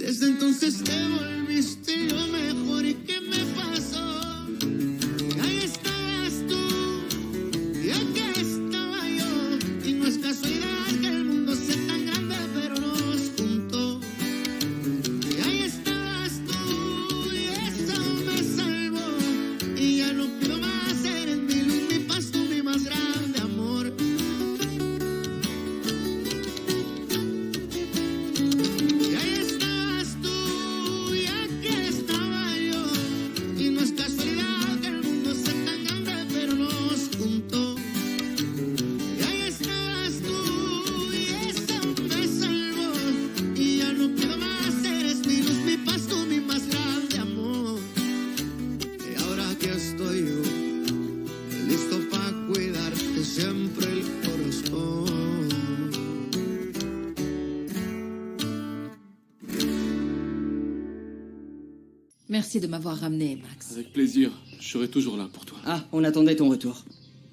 Desde entonces te volviste lo mejor que me pasó. Y ahí estabas tú, y aquí estaba yo. Y no es casualidad que el mundo sea tan grande, pero nos juntó. Y ahí estabas tú, y eso me salvó. Y ya no pido más, eres mi luz, mi paz, tú mi más grande amor. Y ahí estabas tú, y aquí estaba yo. Y no es casualidad que el mundo sea tan grande, pero nos juntó. Y ahí estabas tú, y eso me salvó. Y ya no pido más, eres mi luz, mi paz, tú mi más grande amor. Y ahora que estoy yo, listo para cuidarte siempre el corazón. Merci de m'avoir ramené, Max. Avec plaisir, je serai toujours là pour toi. Ah, on attendait ton retour.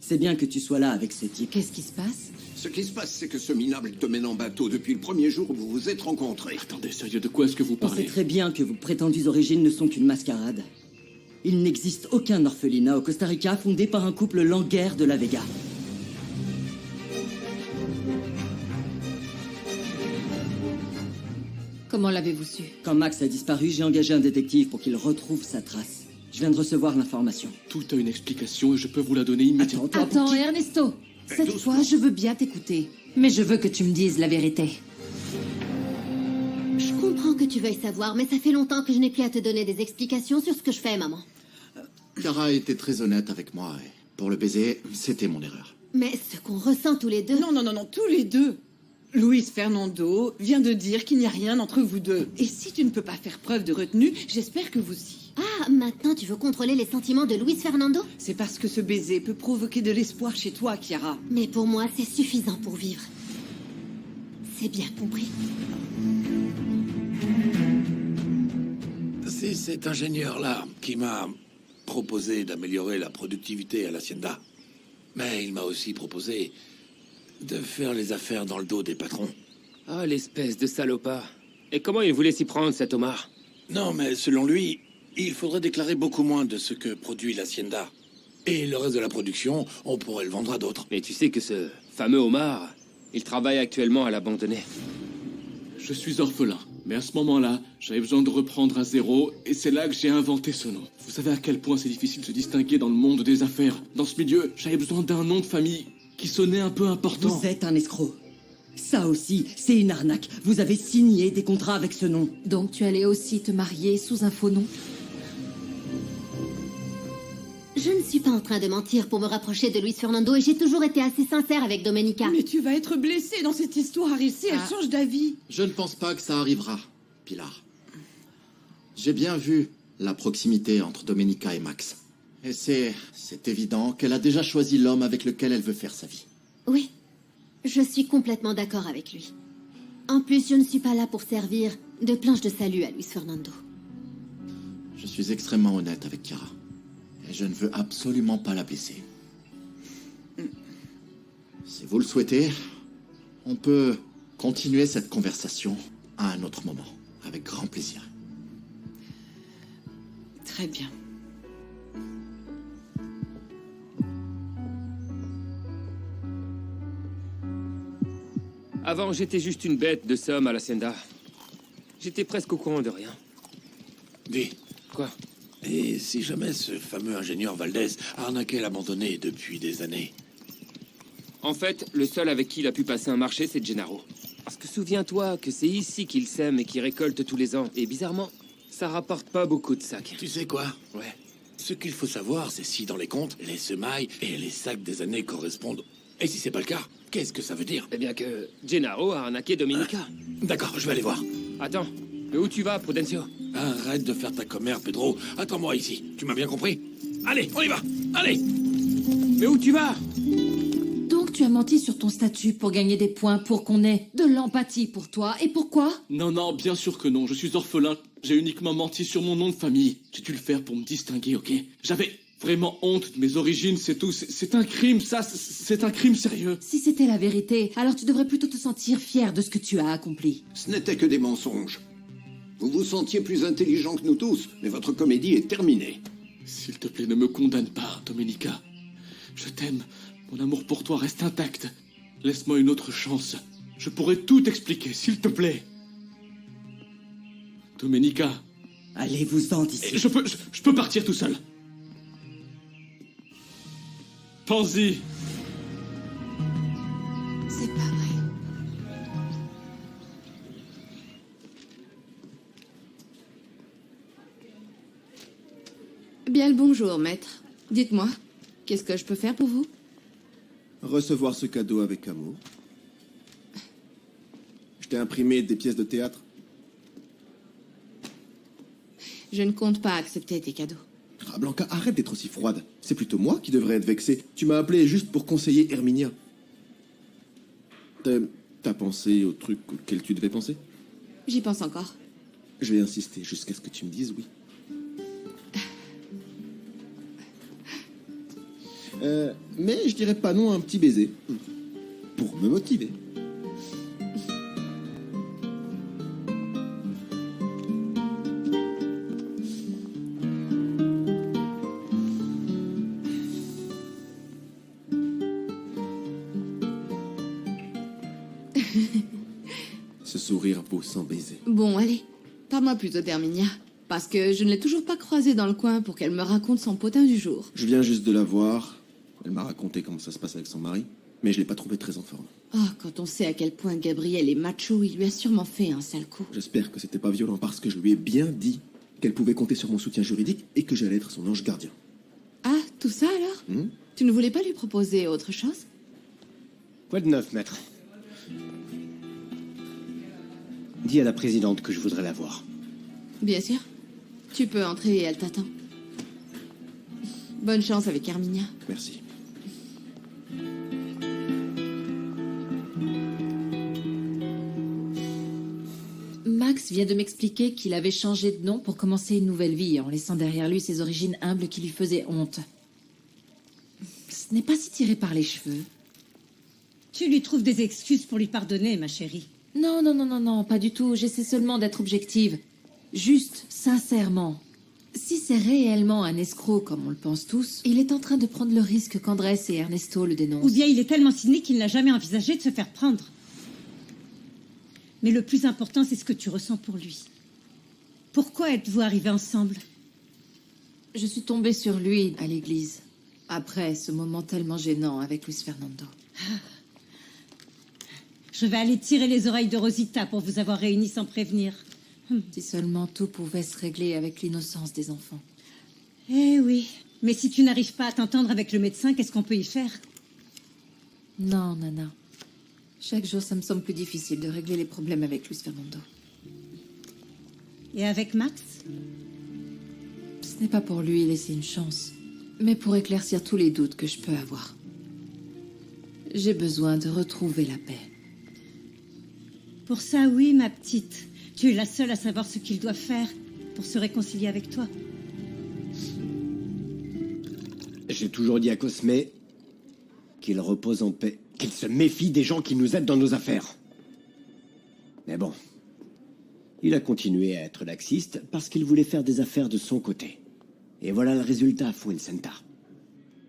C'est bien que tu sois là avec ce type. Qu'est-ce qui se passe? Ce qui se passe, c'est que ce minable te mène en bateau depuis le premier jour où vous vous êtes rencontrés. Attendez, sérieux, de quoi est-ce que vous On sait parlez? très bien que vos prétendues origines ne sont qu'une mascarade. Il n'existe aucun orphelinat au Costa Rica fondé par un couple langueur de la Vega. Comment l'avez-vous su? Quand Max a disparu, j'ai engagé un détective pour qu'il retrouve sa trace. Je viens de recevoir l'information. Tout a une explication et je peux vous la donner immédiatement. Attends, toi, Attends, Ernesto. Cette fois, je veux bien t'écouter. Mais je veux que tu me dises la vérité. Je comprends que tu veuilles savoir, mais ça fait longtemps que je n'ai plus à te donner des explications sur ce que je fais, maman. Chiara a été très honnête avec moi et pour le baiser, c'était mon erreur. Mais ce qu'on ressent tous les deux... Non, tous les deux. Luis Fernando vient de dire qu'il n'y a rien entre vous deux. Et si tu ne peux pas faire preuve de retenue, j'espère que vous y. Ah, maintenant tu veux contrôler les sentiments de Luis Fernando? C'est parce que ce baiser peut provoquer de l'espoir chez toi, Chiara. Mais pour moi, c'est suffisant pour vivre. C'est bien compris. C'est cet ingénieur-là qui m'a proposé d'améliorer la productivité à l'Hacienda. Mais il m'a aussi proposé de faire les affaires dans le dos des patrons. Ah, l'espèce de salopard. Et comment il voulait s'y prendre, cet Omar? Non, mais selon lui, il faudrait déclarer beaucoup moins de ce que produit l'Hacienda. Et le reste de la production, on pourrait le vendre à d'autres. Mais tu sais que ce fameux Omar, il travaille actuellement à l'abandonné. Je suis orphelin, mais à ce moment-là, j'avais besoin de reprendre à zéro, et c'est là que j'ai inventé ce nom. Vous savez à quel point c'est difficile de se distinguer dans le monde des affaires. Dans ce milieu, j'avais besoin d'un nom de famille qui sonnait un peu important. Vous êtes un escroc. Ça aussi, c'est une arnaque. Vous avez signé des contrats avec ce nom. Donc tu allais aussi te marier sous un faux nom? Je ne suis pas en train de mentir pour me rapprocher de Luis Fernando et j'ai toujours été assez sincère avec Domenica. Mais tu vas être blessé dans cette histoire, et si elle change d'avis? Je ne pense pas que ça arrivera, Pilar. J'ai bien vu la proximité entre Domenica et Max. Et c'est évident qu'elle a déjà choisi l'homme avec lequel elle veut faire sa vie. Oui, je suis complètement d'accord avec lui. En plus, je ne suis pas là pour servir de planche de salut à Luis Fernando. Je suis extrêmement honnête avec Chiara. Et je ne veux absolument pas la blesser. Si vous le souhaitez, on peut continuer cette conversation à un autre moment, avec grand plaisir. Très bien. Avant, j'étais juste une bête de somme à l'Hacienda. J'étais presque au courant de rien. Dis, Quoi? et si jamais ce fameux ingénieur Valdez arnaquait l'abandonné depuis des années? En fait, le seul avec qui il a pu passer un marché, c'est Gennaro. Parce que souviens-toi que c'est ici qu'il sème et qu'il récolte tous les ans. Et bizarrement, ça rapporte pas beaucoup de sacs. Tu sais quoi? Ouais. Ce qu'il faut savoir, c'est si dans les comptes, les semailles et les sacs des années correspondent. Et si c'est pas le cas, qu'est-ce que ça veut dire? Eh bien que Gennaro a arnaqué Domenica. D'accord, je vais aller voir. Attends, mais où tu vas, Prudencio? Arrête de faire ta commère, Pedro. Attends-moi ici. Tu m'as bien compris? Allez, on y va! Allez! Mais où tu vas? Donc tu as menti sur ton statut pour gagner des points, pour qu'on ait de l'empathie pour toi. Et pourquoi? Non, bien sûr que non, je suis orphelin. J'ai uniquement menti sur mon nom de famille. J'ai dû le faire pour me distinguer, ok? J'avais vraiment honte de mes origines, c'est tout. C'est un crime, ça, c'est un crime sérieux. Si c'était la vérité, alors tu devrais plutôt te sentir fier de ce que tu as accompli. Ce n'était que des mensonges. Vous vous sentiez plus intelligent que nous tous, mais votre comédie est terminée. S'il te plaît, ne me condamne pas, Domenica. Je t'aime. Mon amour pour toi reste intact. Laisse-moi une autre chance. Je pourrai tout expliquer, s'il te plaît. Domenica. Allez-vous-en d'ici. Je peux partir tout seul. Pense-y. C'est pas vrai. Bien le bonjour, maître. Dites-moi, qu'est-ce que je peux faire pour vous? Recevoir ce cadeau avec amour. Je t'ai imprimé des pièces de théâtre. Je ne compte pas accepter tes cadeaux. Ah, Blanca, arrête d'être aussi froide. C'est plutôt moi qui devrais être vexé. Tu m'as appelé juste pour conseiller Herminia. T'as pensé au truc auquel tu devais penser? J'y pense encore. Je vais insister jusqu'à ce que tu me dises oui. Mais je dirais pas non à un petit baiser. Pour me motiver. Ce sourire beau sans baiser. Bon, allez, parle-moi plutôt d'Herminia. Parce que je ne l'ai toujours pas croisée dans le coin pour qu'elle me raconte son potin du jour. Je viens juste de la voir. Elle m'a raconté comment ça se passe avec son mari, mais je l'ai pas trouvé très en forme. Ah, quand on sait à quel point Gabriel est macho, il lui a sûrement fait un sale coup. J'espère que c'était pas violent parce que je lui ai bien dit qu'elle pouvait compter sur mon soutien juridique et que j'allais être son ange gardien. Ah, tout ça alors? Tu ne voulais pas lui proposer autre chose? Quoi de neuf, maître? Dis à la présidente que je voudrais la voir. Bien sûr. Tu peux entrer et elle t'attend. Bonne chance avec Herminia. Merci. Max vient de m'expliquer qu'il avait changé de nom pour commencer une nouvelle vie, en laissant derrière lui ses origines humbles qui lui faisaient honte. Ce n'est pas si tiré par les cheveux. Tu lui trouves des excuses pour lui pardonner, ma chérie. Non, non, non, non, non, pas du tout. J'essaie seulement d'être objective. Juste, sincèrement. Si c'est réellement un escroc, comme on le pense tous, il est en train de prendre le risque qu'Andrés et Ernesto le dénoncent. Ou bien il est tellement cynique qu'il n'a jamais envisagé de se faire prendre. Mais le plus important, c'est ce que tu ressens pour lui. Pourquoi êtes-vous arrivés ensemble? Je suis tombée sur lui à l'église, après ce moment tellement gênant avec Luis Fernando. Je vais aller tirer les oreilles de Rosita pour vous avoir réunis sans prévenir. Si seulement tout pouvait se régler avec l'innocence des enfants. Eh oui, mais si tu n'arrives pas à t'entendre avec le médecin, qu'est-ce qu'on peut y faire? Non, Nana. Chaque jour, ça me semble plus difficile de régler les problèmes avec Luis Fernando. Et avec Max? Ce n'est pas pour lui laisser une chance, mais pour éclaircir tous les doutes que je peux avoir. J'ai besoin de retrouver la paix. Pour ça, oui, ma petite. Tu es la seule à savoir ce qu'il doit faire pour se réconcilier avec toi. J'ai toujours dit à Cosme qu'il repose en paix, qu'il se méfie des gens qui nous aident dans nos affaires. Mais bon, il a continué à être laxiste parce qu'il voulait faire des affaires de son côté. Et voilà le résultat, Fuensanta.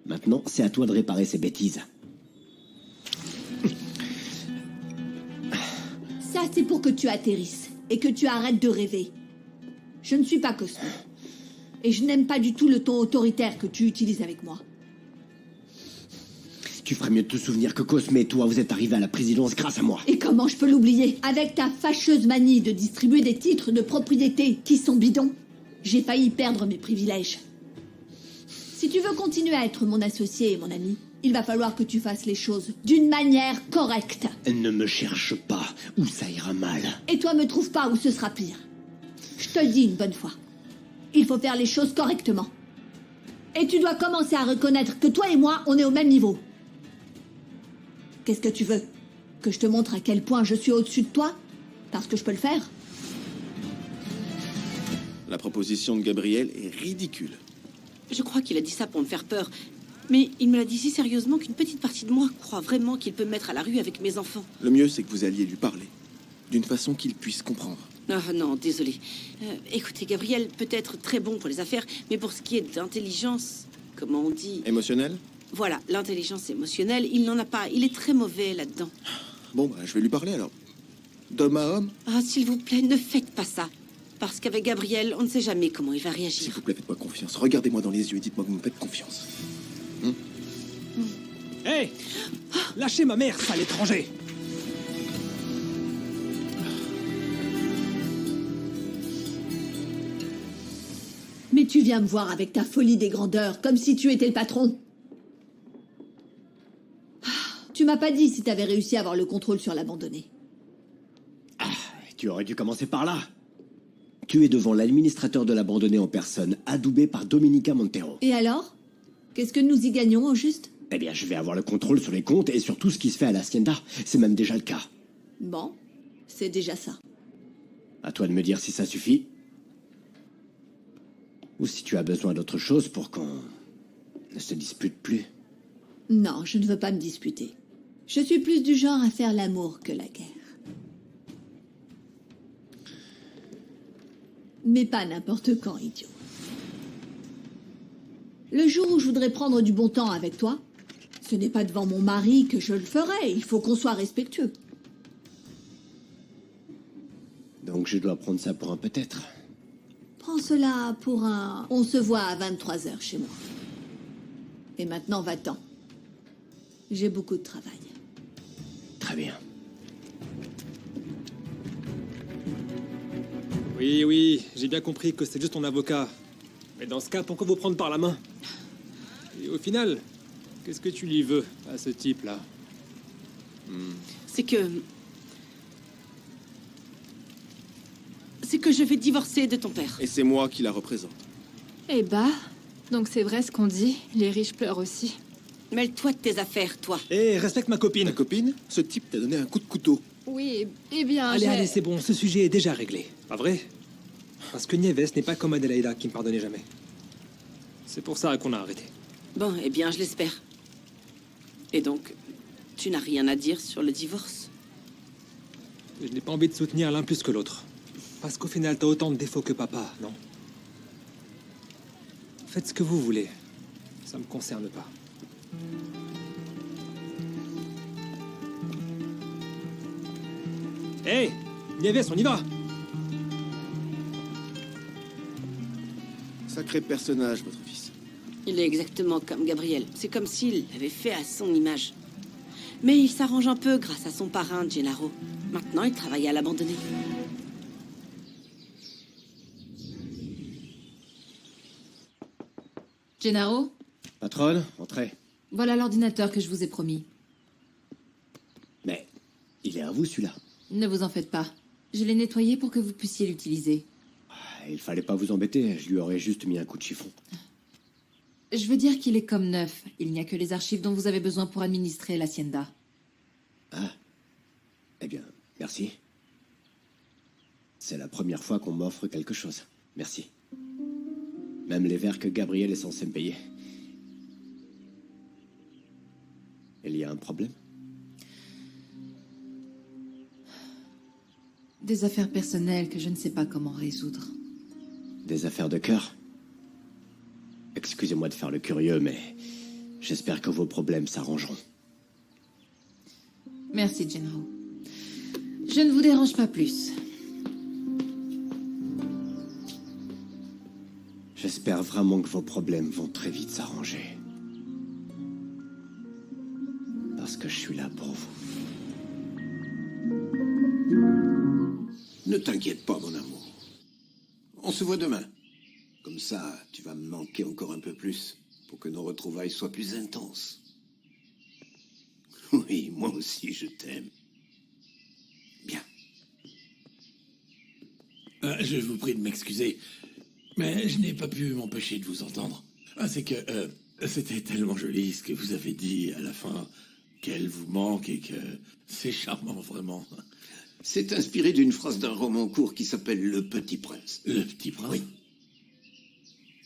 Maintenant, c'est à toi de réparer ces bêtises. Ça, c'est pour que tu atterrisses et que tu arrêtes de rêver. Je ne suis pas Cosmo. Et je n'aime pas du tout le ton autoritaire que tu utilises avec moi. Tu ferais mieux de te souvenir que Cosme et toi, vous êtes arrivés à la présidence grâce à moi. Et comment je peux l'oublier? Avec ta fâcheuse manie de distribuer des titres de propriété qui sont bidons, j'ai failli perdre mes privilèges. Si tu veux continuer à être mon associé et mon ami, il va falloir que tu fasses les choses d'une manière correcte. Ne me cherche pas, ou ça ira mal. Et toi, me trouve pas où ce sera pire. Je te le dis une bonne fois. Il faut faire les choses correctement. Et tu dois commencer à reconnaître que toi et moi, on est au même niveau. Qu'est-ce que tu veux? Que je te montre à quel point je suis au-dessus de toi? Parce que je peux le faire? La proposition de Gabriel est ridicule. Je crois qu'il a dit ça pour me faire peur. Mais il me l'a dit si sérieusement qu'une petite partie de moi croit vraiment qu'il peut me mettre à la rue avec mes enfants. Le mieux, c'est que vous alliez lui parler. D'une façon qu'il puisse comprendre. Ah non, désolé. Écoutez, Gabriel peut être très bon pour les affaires, mais pour ce qui est d'intelligence, comment on dit... Émotionnel? Voilà, l'intelligence émotionnelle, il n'en a pas. Il est très mauvais là-dedans. Bon, bah, je vais lui parler alors. D'homme à homme? Ah, s'il vous plaît, ne faites pas ça. Parce qu'avec Gabriel, on ne sait jamais comment il va réagir. S'il vous plaît, faites-moi confiance. Regardez-moi dans les yeux et dites-moi que vous me faites confiance. Hé! Lâchez ma mère, sale étranger! Mais tu viens me voir avec ta folie des grandeurs, comme si tu étais le patron. Tu m'as pas dit si t'avais réussi à avoir le contrôle sur l'abandonné. Tu aurais dû commencer par là. Tu es devant l'administrateur de l'abandonné en personne, adoubé par Domenica Montero. Et alors? Qu'est-ce que nous y gagnons au juste? Eh bien, je vais avoir le contrôle sur les comptes et sur tout ce qui se fait à l'Hacienda. C'est même déjà le cas. Bon, c'est déjà ça. À toi de me dire si ça suffit. Ou si tu as besoin d'autre chose pour qu'on ne se dispute plus. Non, je ne veux pas me disputer. Je suis plus du genre à faire l'amour que la guerre. Mais pas n'importe quand, idiot. Le jour où je voudrais prendre du bon temps avec toi, ce n'est pas devant mon mari que je le ferai. Il faut qu'on soit respectueux. Donc je dois prendre ça pour un peut-être. Prends cela pour un... On se voit à 23h chez moi. Et maintenant, va-t'en. J'ai beaucoup de travail. Très bien. Oui, j'ai bien compris que c'est juste ton avocat. Mais dans ce cas, pourquoi vous prendre par la main? Et au final, qu'est-ce que tu lui veux à ce type-là? C'est que je vais divorcer de ton père. Et c'est moi qui la représente. Eh bah, donc c'est vrai ce qu'on dit, les riches pleurent aussi. Mêle-toi de tes affaires, toi. Hé, respecte ma copine. Ta copine? Ce type t'a donné un coup de couteau. Oui, eh bien, Allez, c'est bon, ce sujet est déjà réglé. Pas vrai? Parce que Nieves n'est pas comme Adelaida qui me pardonnait jamais. C'est pour ça qu'on a arrêté. Bon, eh bien, je l'espère. Et donc, tu n'as rien à dire sur le divorce? Je n'ai pas envie de soutenir l'un plus que l'autre. Parce qu'au final, t'as autant de défauts que papa, non? Faites ce que vous voulez. Ça me concerne pas. Hé, Nieves, on y va! Sacré personnage, votre fils. Il est exactement comme Gabriel. C'est comme s'il l'avait fait à son image. Mais il s'arrange un peu grâce à son parrain, Gennaro. Maintenant, il travaille à l'abandonné. Gennaro, Patronne, entrez. voilà l'ordinateur que je vous ai promis. Mais il est à vous, celui-là. Ne vous en faites pas. Je l'ai nettoyé pour que vous puissiez l'utiliser. Il fallait pas vous embêter, je lui aurais juste mis un coup de chiffon. Je veux dire qu'il est comme neuf. Il n'y a que les archives dont vous avez besoin pour administrer l'Hacienda. Ah. Eh bien, merci. C'est la première fois qu'on m'offre quelque chose. Merci. Même les verres que Gabriel est censé me payer. Il y a un problème? Des affaires personnelles que je ne sais pas comment résoudre. Des affaires de cœur? Excusez-moi de faire le curieux, mais j'espère que vos problèmes s'arrangeront. Merci, Gennaro. Je ne vous dérange pas plus. J'espère vraiment que vos problèmes vont très vite s'arranger. Parce que je suis là pour vous. Ne t'inquiète pas, mon amour. On se voit demain. Comme ça, tu vas me manquer encore un peu plus pour que nos retrouvailles soient plus intenses. Oui, moi aussi, je t'aime. Bien. Je vous prie de m'excuser, mais je n'ai pas pu m'empêcher de vous entendre. C'est que c'était tellement joli ce que vous avez dit à la fin, qu'elle vous manque et que c'est charmant, vraiment. C'est inspiré d'une phrase d'un roman court qui s'appelle Le Petit Prince. Le Petit Prince? Oui.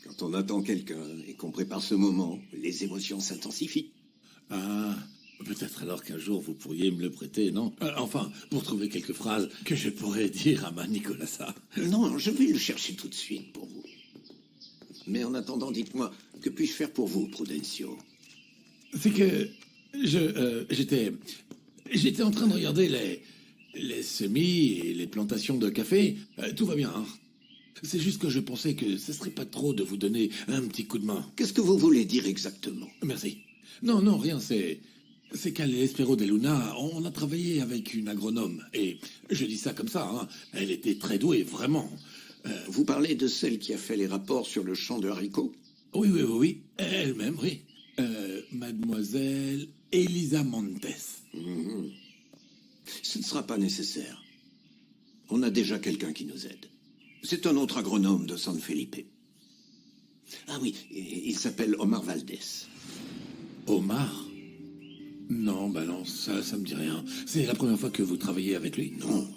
Quand on attend quelqu'un et qu'on prépare ce moment, les émotions s'intensifient. Ah, Peut-être alors qu'un jour vous pourriez me le prêter, non? Enfin, pour trouver quelques phrases que je pourrais dire à ma Nicolasa. Non, je vais le chercher tout de suite pour vous. Mais en attendant, dites-moi, que puis-je faire pour vous, Prudencio? C'est que j'étais en train de regarder les semis et les plantations de café. Tout va bien, hein. C'est juste que je pensais que ce serait pas trop de vous donner un petit coup de main. Qu'est-ce que vous voulez dire exactement? Merci. Non, rien, c'est qu'à l'Espero de Luna, on a travaillé avec une agronome. Et je dis ça comme ça, hein. Elle était très douée, vraiment. Vous parlez de celle qui a fait les rapports sur le champ de haricots? Oui. Elle-même, oui. Mademoiselle Elisa Montes. Ce ne sera pas nécessaire. On a déjà quelqu'un qui nous aide. C'est un autre agronome de San Felipe. Ah oui, il s'appelle Omar Valdés. Omar? Non, ça me dit rien. C'est la première fois que vous travaillez avec lui? Non.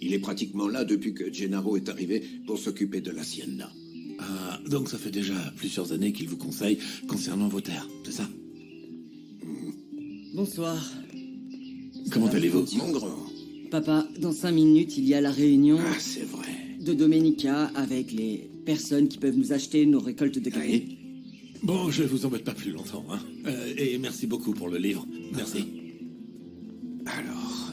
Il est pratiquement là depuis que Gennaro est arrivé pour s'occuper de l'hacienda. Ah, donc ça fait déjà plusieurs années qu'il vous conseille concernant vos terres, c'est ça? Bonsoir. Comment allez-vous? Mon grand. Papa, dans 5 minutes, il y a la réunion Ah, c'est vrai. de Domenica avec les personnes qui peuvent nous acheter nos récoltes de café. Bon, je vous embête pas plus longtemps, hein. Et merci beaucoup pour le livre. Merci. Alors...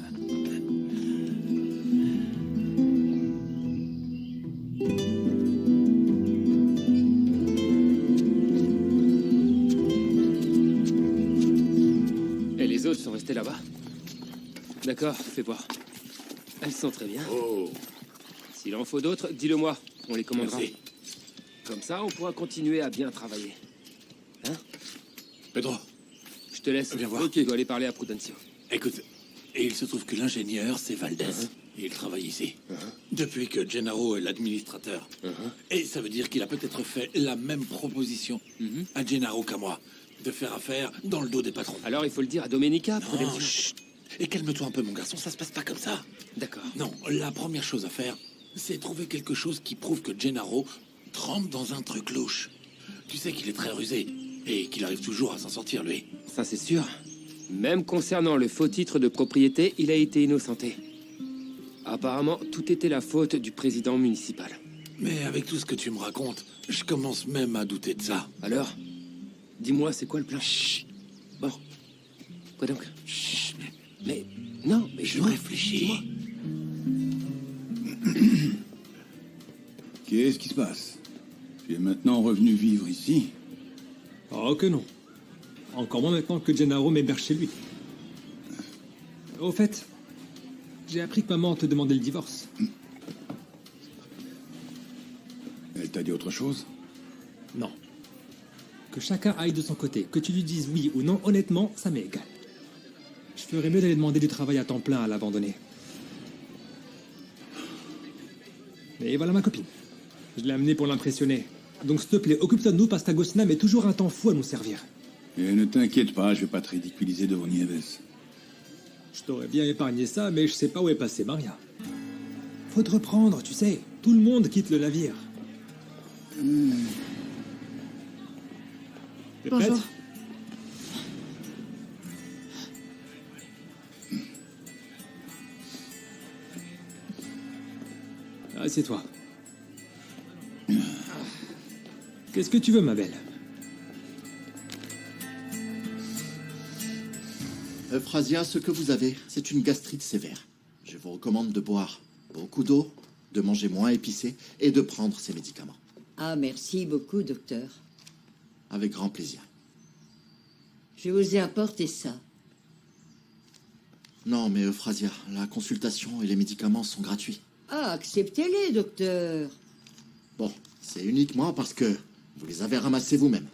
Et les autres sont restés là-bas? D'accord, fais voir. Elles sont très bien. Oh. S'il en faut d'autres, dis-le-moi. On les commandera. Merci. Comme ça, on pourra continuer à bien travailler. Hein? Pedro. Je te laisse. Viens voir. Ok. Je dois aller parler à Prudencio. Écoute, et il se trouve que l'ingénieur, c'est Valdés. Il travaille ici. Depuis que Gennaro est l'administrateur. Et ça veut dire qu'il a peut-être fait la même proposition à Gennaro qu'à moi. De faire affaire dans le dos des patrons. Alors il faut le dire à Domenica, Prudencio. Non, chut. Et calme-toi un peu, mon garçon, ça se passe pas comme ça. D'accord. Non, la première chose à faire, c'est trouver quelque chose qui prouve que Gennaro trempe dans un truc louche. Tu sais qu'il est très rusé, et qu'il arrive toujours à s'en sortir, lui. Ça, c'est sûr. Même concernant le faux titre de propriété, il a été innocenté. Apparemment, tout était la faute du président municipal. Mais avec tout ce que tu me racontes, je commence même à douter de ça. Alors, dis-moi, c'est quoi le plan? Chut. Bon. Quoi donc? Chut. Mais non, mais je réfléchis. Qu'est-ce qui se passe? Tu es maintenant revenu vivre ici? Oh que non. Encore moins maintenant que Gennaro m'héberge chez lui. Au fait, j'ai appris que maman te demandait le divorce. Elle t'a dit autre chose? Non. Que chacun aille de son côté. Que tu lui dises oui ou non, honnêtement, ça m'est égal. Je ferais mieux d'aller demander du travail à temps plein à l'abandonner. Et voilà ma copine. Je l'ai amenée pour l'impressionner. Donc s'il te plaît, occupe-toi de nous parce qu'Agostina met toujours un temps fou à nous servir. Et ne t'inquiète pas, je vais pas te ridiculiser devant Nieves. Je t'aurais bien épargné ça, mais je sais pas où est passée Maria. Faut te reprendre, tu sais. Tout le monde quitte le navire. T'es prête? Bonjour. Assieds-toi. Qu'est-ce que tu veux, ma belle? Euphrasia, ce que vous avez, c'est une gastrite sévère. Je vous recommande de boire beaucoup d'eau, de manger moins épicé et de prendre ces médicaments. Ah, merci beaucoup, docteur. Avec grand plaisir. Je vous ai apporté ça. Non, mais Euphrasia, la consultation et les médicaments sont gratuits. Ah, acceptez-les, docteur. Bon, c'est uniquement parce que vous les avez ramassés vous-même.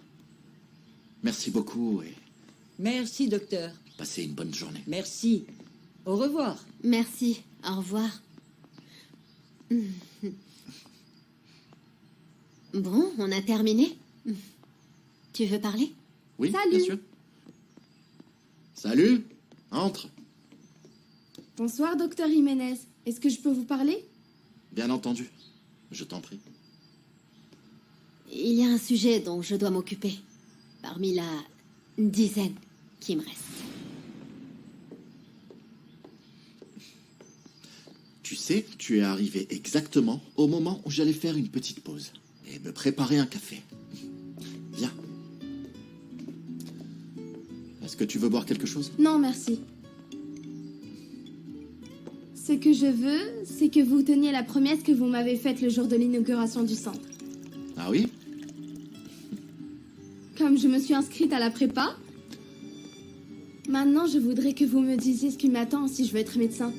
Merci beaucoup et Merci, docteur. passez une bonne journée. Merci. Au revoir. Merci. Au revoir. Bon, on a terminé. Tu veux parler? Oui, Salut. bien sûr. Salut, entre. Bonsoir, docteur Jiménez. Est-ce que je peux vous parler? Bien entendu, je t'en prie. Il y a un sujet dont je dois m'occuper. Parmi la dizaine qui me reste. Tu sais, tu es arrivé exactement au moment où j'allais faire une petite pause et me préparer un café. Viens. Est-ce que tu veux boire quelque chose? Non, merci. Ce que je veux, c'est que vous teniez la promesse que vous m'avez faite le jour de l'inauguration du centre. Ah oui? Comme je me suis inscrite à la prépa, maintenant je voudrais que vous me disiez ce qui m'attend si je veux être médecin.